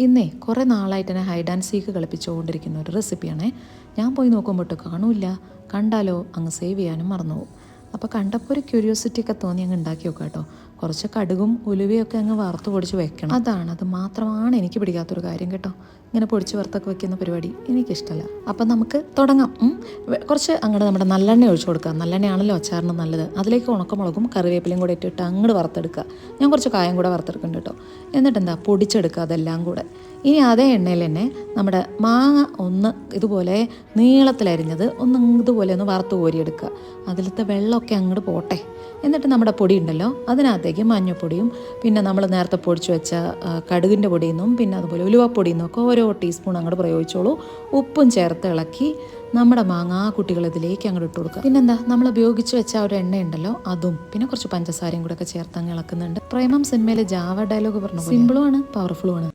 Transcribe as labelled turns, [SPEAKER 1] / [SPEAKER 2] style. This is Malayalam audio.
[SPEAKER 1] ഇന്നേ കുറേ നാളായിട്ട് എന്നെ ഹൈഡ് ആൻഡ് സീക്ക് കളിപ്പിച്ചുകൊണ്ടിരിക്കുന്ന ഒരു റെസിപ്പിയാണേ. ഞാൻ പോയി നോക്കുമ്പോട്ട് കാണൂല്ല, കണ്ടാലോ അങ്ങ് സേവ് ചെയ്യാനും മറന്നുപോകും. അപ്പോൾ കണ്ടപ്പോൾ ഒരു ക്യൂരിയോസിറ്റി ഒക്കെ തോന്നി അങ്ങ് ഉണ്ടാക്കി നോക്കാം കേട്ടോ. കുറച്ച് കടുകും ഉലുവയൊക്കെ അങ്ങ് വറുത്ത് പൊടിച്ച് വെക്കണം. അത് മാത്രമാണ് എനിക്ക് പിടിക്കാത്തൊരു കാര്യം കേട്ടോ. ഇങ്ങനെ പൊടിച്ച് വറുത്തൊക്കെ വെക്കുന്ന പരിപാടി എനിക്കിഷ്ടമല്ല. അപ്പം നമുക്ക് തുടങ്ങാം. കുറച്ച് അങ്ങോട്ട് നമ്മുടെ നല്ലെണ്ണ ഒഴിച്ചു കൊടുക്കുക. നല്ലെണ്ണയാണല്ലോ അച്ചാറിന് നല്ലത്. അതിലേക്ക് ഉണക്കമുളകും കറിവേപ്പിലയും കൂടെ ഇട്ടിട്ട് അങ്ങോട്ട് വറുത്തെടുക്കുക. ഞാൻ കുറച്ച് കായം കൂടെ വറുത്തെടുക്കുന്നുണ്ട് കേട്ടോ. എന്നിട്ട് എന്താ പൊടിച്ചെടുക്കുക അതെല്ലാം കൂടെ. ഇനി അതേ എണ്ണയിൽ തന്നെ നമ്മുടെ മാങ്ങ ഒന്ന് ഇതുപോലെ നീളത്തിലരിഞ്ഞത് ഇതുപോലെ ഒന്ന് വറുത്ത് കോരിയെടുക്കുക. അതിലത്തെ വെള്ളമൊക്കെ അങ്ങോട്ട് പോട്ടെ. എന്നിട്ട് നമ്മുടെ പൊടി ഉണ്ടല്ലോ അതിനകത്തേക്ക് മഞ്ഞൾപ്പൊടിയും പിന്നെ നമ്മൾ നേരത്തെ പൊടിച്ച് വെച്ച കടുകിൻ്റെ പൊടിയിൽ നിന്നും പിന്നെ അതുപോലെ ഉലുവപ്പൊടിയിൽ നിന്നൊക്കെ ഓരോ ടീസ്പൂൺ അങ്ങോട്ട് പ്രയോഗിച്ചോളൂ. ഉപ്പും ചേർത്ത് ഇളക്കി നമ്മുടെ മാങ്ങാ കുട്ടികൾ ഇതിലേക്ക് അങ്ങോട്ട് ഇട്ട് കൊടുക്കുക. പിന്നെന്താ നമ്മൾ ഉപയോഗിച്ച് വെച്ച ഒരു എണ്ണയുണ്ടല്ലോ അതും പിന്നെ കുറച്ച് പഞ്ചസാരയും കൂടെ ഒക്കെ ചേർത്ത് അങ്ങ് ഇളക്കുന്നുണ്ട്. പ്രേമം സിനിമയിലെ ജാവ ഡയലോഗ് പറഞ്ഞു, സിമ്പിളുമാണ് പവർഫുള്ളുമാണ്.